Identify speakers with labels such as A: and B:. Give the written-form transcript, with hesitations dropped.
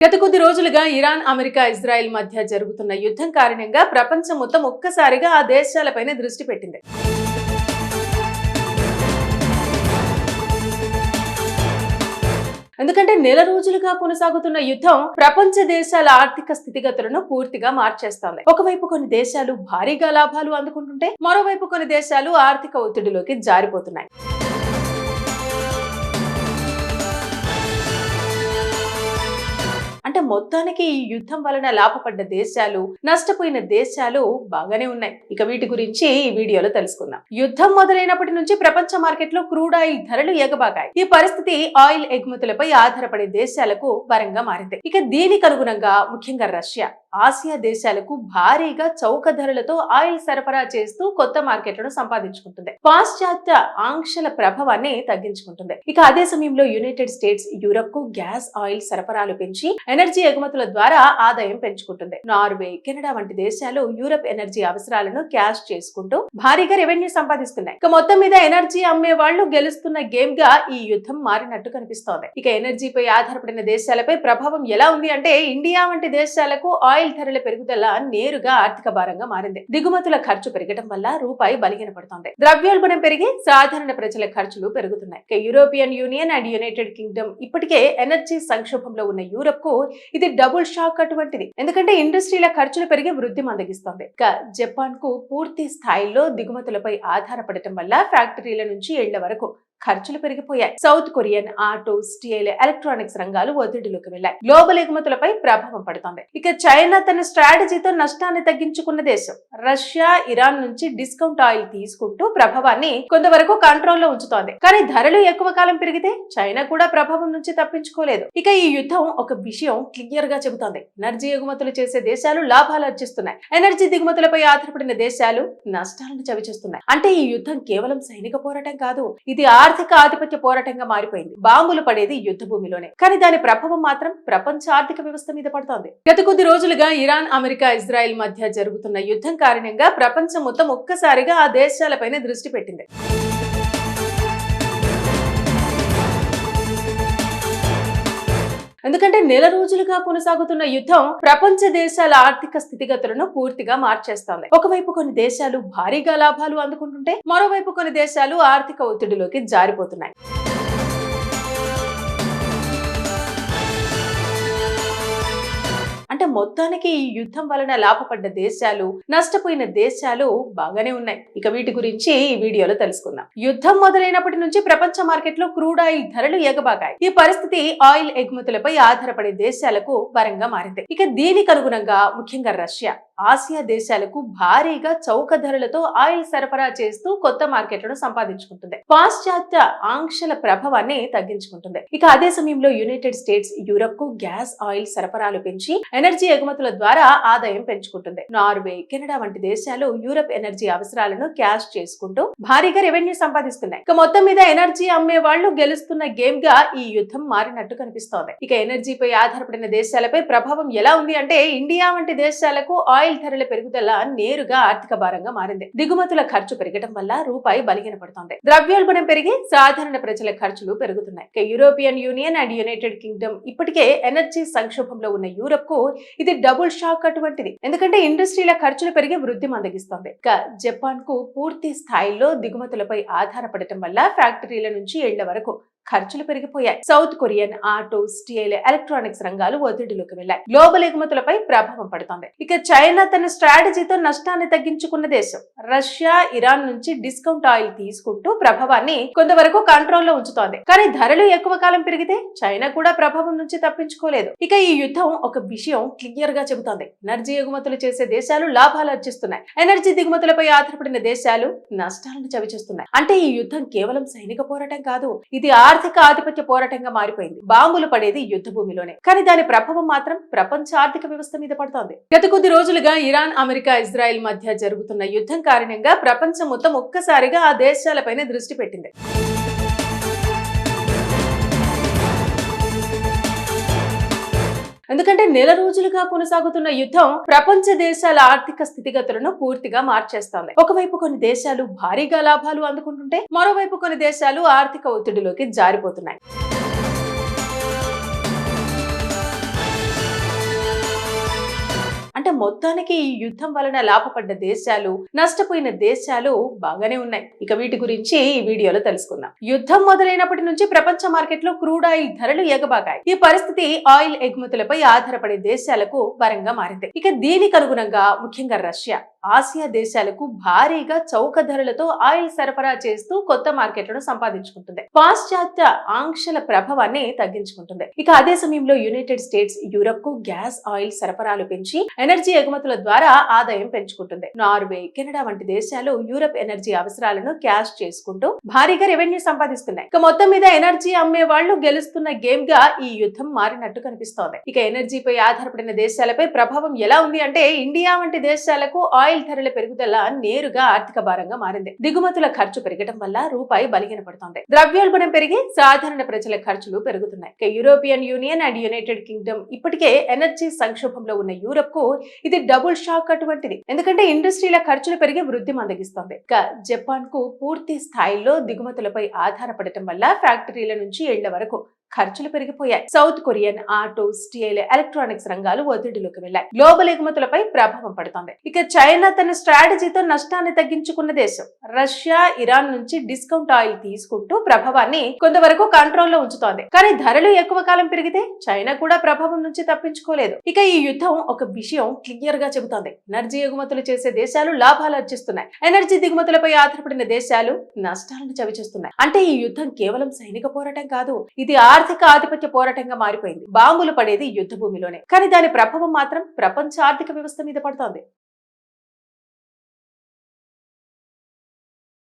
A: గత కొద్ది రోజులుగా ఇరాన్, అమెరికా, ఇజ్రాయెల్ మధ్య జరుగుతున్న యుద్ధం కారణంగా ప్రపంచం మొత్తం ఒక్కసారిగా ఆ దేశాలపైనే దృష్టి పెట్టింది. ఎందుకంటే నెల రోజులుగా కొనసాగుతున్న యుద్ధం ప్రపంచ దేశాల ఆర్థిక స్థితిగతులను పూర్తిగా మార్చేస్తోంది. ఒకవైపు కొన్ని దేశాలు భారీగా లాభాలు అందుకుంటుంటే మరోవైపు కొన్ని దేశాలు ఆర్థిక ఒత్తిడిలోకి జారిపోతున్నాయి. అంటే మొత్తానికి ఈ యుద్ధం వలన లాభపడ్డ దేశాలు, నష్టపోయిన దేశాలు బాగానే ఉన్నాయి. ఇక వీటి గురించి ఈ వీడియోలో తెలుసుకుందాం. యుద్ధం మొదలైనప్పటి నుంచి ప్రపంచ మార్కెట్లో క్రూడ్ ఆయిల్ ధరలు ఎగబాకాయి. ఈ పరిస్థితి ఆయిల్ ఎగుమతులపై ఆధారపడే దేశాలకు వరంగా మారింది. ఇక దీనికి అనుగుణంగా ముఖ్యంగా రష్యా, ఆసియా దేశాలకు భారీగా చౌక ధరలతో ఆయిల్ సరఫరా చేస్తూ కొత్త మార్కెట్లను సంపాదించుకుంటుంది. పాశ్చాత్య ఆంక్షల ప్రభావాన్ని తగ్గించుకుంటుంది. ఇక అదే సమయంలో యునైటెడ్ స్టేట్స్ యూరప్ కు గ్యాస్ ఆయిల్ సరఫరాలు పెంచి ఎనర్జీ ఎగుమతుల ద్వారా ఆదాయం పెంచుకుంటుంది. నార్వే, కెనడా వంటి దేశాలు యూరప్ ఎనర్జీ అవసరాలను క్యాష్ చేసుకుంటూ భారీగా రెవెన్యూ సంపాదిస్తున్నాయి. ఇక మొత్తం మీద ఎనర్జీ అమ్మే వాళ్లు గెలుస్తున్న గేమ్ గా ఈ యుద్ధం మారినట్టు కనిపిస్తోంది. ఇక ఎనర్జీపై ఆధారపడిన దేశాలపై ప్రభావం ఎలా ఉంది అంటే ఇండియా వంటి దేశాలకు ఆయిల్ ధరల పెరుగుదల నేరుగా ఆర్థిక భారంగా మారింది. దిగుమతుల ఖర్చు పెరగడం వల్ల రూపాయి బలహీనపడుతోంది. ద్రవ్యోల్బణం పెరిగి సాధారణ ప్రజల ఖర్చులు పెరుగుతున్నాయి. ఇక European union and United Kingdom ఇప్పటికే ఎనర్జీ సంక్షోభంలో ఉన్న యూరప్ కు ఇది డబుల్ షాక్ అటువంటిది. ఎందుకంటే ఇండస్ట్రీల ఖర్చులు పెరిగి వృద్ధి మందగిస్తోంది. ఇక జపాన్ కు పూర్తి స్థాయిలో దిగుమతులపై ఆధారపడటం వల్ల ఫ్యాక్టరీల నుంచి ఇళ్ల వరకు ఖర్చులు పెరిగిపోయాయి. South Korean auto, steel, electronics రంగాలు ఒత్తిడిలోకి వెళ్లాయి. గ్లోబల్ ఎగుమతులపై ప్రభావం పడుతోంది. ఇక చైనా తన స్ట్రాటజీతో నష్టాన్ని తగ్గించుకున్న దేశం. రష్యా, ఇరాన్ నుంచి డిస్కౌంట్ ఆయిల్ తీసుకుంటూ ప్రభావాన్ని కొంతవరకు కంట్రోల్లో ఉంచుతోంది. కానీ ధరలు ఎక్కువ కాలం పెరిగితే చైనా కూడా ప్రభావం నుంచి తప్పించుకోలేదు. ఇక ఈ యుద్ధం ఒక విషయం క్లియర్ గా చెబుతోంది. ఎనర్జీ ఎగుమతులు చేసే దేశాలు లాభాలు ఆర్జిస్తున్నాయి. ఎనర్జీ దిగుమతులపై ఆధారపడిన దేశాలు నష్టాలను చవిచూస్తున్నాయి. అంటే ఈ యుద్ధం కేవలం సైనిక పోరాటం కాదు, ఇది ఆర్థిక ఆధిపత్య పోరాటంగా మారిపోయింది. బాంబులు పడేది యుద్ధ భూమిలోనే, కానీ దాని ప్రభావం మాత్రం ప్రపంచ ఆర్థిక వ్యవస్థ మీద పడుతోంది. గత కొద్ది రోజులుగా ఇరాన్, అమెరికా, ఇజ్రాయెల్ మధ్య జరుగుతున్న యుద్ధం కారణంగా ప్రపంచం మొత్తం ఒక్కసారిగా ఆ దేశాలపైనే దృష్టి పెట్టింది. ఎందుకంటే నెల రోజులుగా కొనసాగుతున్న యుద్ధం ప్రపంచ దేశాల ఆర్థిక స్థితిగతులను పూర్తిగా మార్చేస్తోంది. ఒకవైపు కొన్ని దేశాలు భారీగా లాభాలు అందుకుంటుంటే మరోవైపు కొన్ని దేశాలు ఆర్థిక ఒత్తిడిలోకి జారిపోతున్నాయి. అంటే మొత్తానికి ఈ యుద్ధం వలన లాభపడ్డ దేశాలు, నష్టపోయిన దేశాలు బాగానే ఉన్నాయి. ఇక వీటి గురించి ఈ వీడియోలో తెలుసుకుందాం. యుద్ధం మొదలైనప్పటి నుంచి ప్రపంచ మార్కెట్లో క్రూడ్ ఆయిల్ ధరలు ఎగబాకాయి. ఈ పరిస్థితి ఆయిల్ ఎగుమతులపై ఆధారపడే దేశాలకు వరంగా మారింది. ఇక దీనికి అనుగుణంగా ముఖ్యంగా రష్యా, ఆసియా దేశాలకు భారీగా చౌక ధరలతో ఆయిల్ సరఫరా చేస్తూ కొత్త మార్కెట్లను సంపాదించుకుంటుంది. పాశ్చాత్య ఆంక్షల ప్రభావాన్ని తగ్గించుకుంటుంది. ఇక అదే సమయంలో యునైటెడ్ స్టేట్స్ యూరప్ కు గ్యాస్ ఆయిల్ సరఫరాలు పెంచి ఎనర్జీ ఎగుమతుల ద్వారా ఆదాయం పెంచుకుంటుంది. నార్వే, కెనడా వంటి దేశాలు యూరప్ ఎనర్జీ అవసరాలను క్యాష్ చేసుకుంటూ భారీగా రెవెన్యూ సంపాదిస్తున్నాయి. ఇక మొత్తం మీద ఎనర్జీ అమ్మే వాళ్లు గెలుస్తున్న గేమ్ గా ఈ యుద్ధం మారినట్టు కనిపిస్తోంది. ఇక ఎనర్జీపై ఆధారపడిన దేశాలపై ప్రభావం ఎలా ఉంది అంటే ఇండియా వంటి దేశాలకు ఆయిల్ ధరల పెరుగుదల నేరుగా ఆర్థిక భారంగా మారింది. దిగుమతుల ఖర్చు పెరగడం వల్ల రూపాయి బలహీనపడుతోంది. ద్రవ్యోల్బణం పెరిగి సాధారణ ప్రజల ఖర్చులు పెరుగుతున్నాయి. ఇక European union and United Kingdom ఇప్పటికే ఎనర్జీ సంక్షోభంలో ఉన్న యూరప్ కు ఇది డబుల్ షాక్ అటువంటిది. ఎందుకంటే ఇండస్ట్రీల ఖర్చులు పెరిగి వృద్ధి మందగిస్తోంది. ఇక జపాన్ కు పూర్తి స్థాయిలో దిగుమతులపై ఆధారపడటం వల్ల ఫ్యాక్టరీల నుంచి ఇళ్ల వరకు ఖర్చులు పెరిగిపోయాయి. South Korean auto, steel, electronics రంగాలు ఒత్తిడిలోకి వెళ్లాయి. గ్లోబల్ ఎగుమతులపై ప్రభావం పడుతోంది. ఇక చైనా తన స్ట్రాటజీతో నష్టాన్ని తగ్గించుకున్న దేశం. రష్యా, ఇరాన్ నుంచి డిస్కౌంట్ ఆయిల్ తీసుకుంటూ ప్రభావాన్ని కొంతవరకు కంట్రోల్లో ఉంచుతోంది. కానీ ధరలు ఎక్కువ కాలం పెరిగితే చైనా కూడా ప్రభావం నుంచి తప్పించుకోలేదు. ఇక ఈ యుద్ధం ఒక విషయం క్లియర్ గా చెబుతోంది. ఎనర్జీ ఎగుమతులు చేసే దేశాలు లాభాలు ఆర్జిస్తున్నాయి. ఎనర్జీ దిగుమతులపై ఆధారపడిన దేశాలు నష్టాలను చవిచూస్తున్నాయి. అంటే ఈ యుద్ధం కేవలం సైనిక పోరాటం కాదు, ఇది ఆర్థిక ఆధిపత్య పోరాటంగా మారిపోయింది. బాంబులు పడేది యుద్ధ భూమిలోనే, కానీ దాని ప్రభావం మాత్రం ప్రపంచ ఆర్థిక వ్యవస్థ మీద పడుతోంది. గత కొద్ది రోజులుగా ఇరాన్, అమెరికా, ఇజ్రాయెల్ మధ్య జరుగుతున్న యుద్ధం కారణంగా ప్రపంచం మొత్తం ఒక్కసారిగా ఆ దేశాలపైనే దృష్టి పెట్టింది. ఎందుకంటే నెల రోజులుగా కొనసాగుతున్న యుద్ధం ప్రపంచ దేశాల ఆర్థిక స్థితిగతులను పూర్తిగా మార్చేస్తోంది. ఒకవైపు కొన్ని దేశాలు భారీగా లాభాలు అందుకుంటుంటే మరోవైపు కొన్ని దేశాలు ఆర్థిక ఒత్తిడిలోకి జారిపోతున్నాయి. మొత్తానికి ఈ యుద్ధం వలన లాభపడ్డ దేశాలు, నష్టపోయిన దేశాలు బాగానే ఉన్నాయి. ఇక వీటి గురించి ఈ వీడియోలో తెలుసుకుందాం. యుద్ధం మొదలైనప్పటి నుంచి ప్రపంచ మార్కెట్లో క్రూడ్ ఆయిల్ ధరలు ఎగబాకాయి. ఈ పరిస్థితి ఆయిల్ ఎగుమతులపై ఆధారపడే దేశాలకు వరంగా మారింది. ఇక దీనికి అనుగుణంగా ముఖ్యంగా రష్యా, ఆసియా దేశాలకు భారీగా చౌక ధరలతో ఆయిల్ సరఫరా చేస్తూ కొత్త మార్కెట్లను సంపాదించుకుంటుంది. పాశ్చాత్య ఆంక్షల ప్రభావాన్ని తగ్గించుకుంటుంది. ఇక అదే సమయంలో యునైటెడ్ స్టేట్స్ యూరప్ కు గ్యాస్ ఆయిల్ సరఫరాలు పెంచి ఎనర్జీ ఎగుమతుల ద్వారా ఆదాయం పెంచుకుంటుంది. నార్వే, కెనడా వంటి దేశాలు యూరప్ ఎనర్జీ అవసరాలను క్యాష్ చేసుకుంటూ భారీగా రెవెన్యూ సంపాదిస్తున్నాయి. ఇక మొత్తం మీద ఎనర్జీ అమ్మే వాళ్ళు గెలుస్తున్న గేమ్ గా ఈ యుద్ధం మారినట్టు కనిపిస్తోంది. ఇక ఎనర్జీపై ఆధారపడిన దేశాలపై ప్రభావం ఎలా ఉంది అంటే, ఇండియా వంటి దేశాలకు ఆయిల్ ధరల పెరుగుదల నేరుగా ఆర్థిక భారంగా మారింది. దిగుమతుల ఖర్చు పెరగడం వల్ల రూపాయి బలహీనపడుతోంది. ద్రవ్యోల్బణం పెరిగి సాధారణ ప్రజల ఖర్చులు పెరుగుతున్నాయి. ఇక European union and United Kingdom ఇప్పటికే ఎనర్జీ సంక్షోభంలో ఉన్న యూరప్ కు ఇది డబుల్ షాక్ అటువంటిది. ఎందుకంటే ఇండస్ట్రీల ఖర్చులు పెరిగి వృద్ధి మందగిస్తోంది. ఇక జపాన్ కు పూర్తి స్థాయిలో దిగుమతులపై ఆధారపడటం వల్ల ఫ్యాక్టరీల నుంచి ఇళ్ల వరకు ఖర్చులు పెరిగిపోయాయి. South Korean auto, steel, electronics రంగాలు ఒత్తిడిలోకి వెళ్లాయి. గ్లోబల్ ఎగుమతులపై ప్రభావం పడుతోంది. ఇక చైనా తన స్ట్రాటజీతో నష్టాన్ని తగ్గించుకున్న దేశం. రష్యా, ఇరాన్ నుంచి డిస్కౌంట్ ఆయిల్ తీసుకుంటూ ప్రభావాన్ని కొంతవరకు కంట్రోల్లో ఉంచుతోంది. కానీ ధరలు ఎక్కువ కాలం పెరిగితే చైనా కూడా ప్రభావం నుంచి తప్పించుకోలేదు. ఇక ఈ యుద్ధం ఒక విషయం క్లియర్ గా చెబుతోంది. ఎనర్జీ ఎగుమతులు చేసే దేశాలు లాభాలు ఆర్జిస్తున్నాయి. ఎనర్జీ దిగుమతులపై ఆధారపడిన దేశాలు నష్టాలను చవిచూస్తున్నాయి. అంటే ఈ యుద్ధం కేవలం సైనిక పోరాటం కాదు, ఇది ఆర్థిక ఆధిపత్య పోరాటంగా మారిపోయింది. బాంబులు పడేది యుద్ధ భూమిలోనే, కానీ దాని ప్రభావం మాత్రం ప్రపంచ ఆర్థిక వ్యవస్థ మీద పడుతోంది.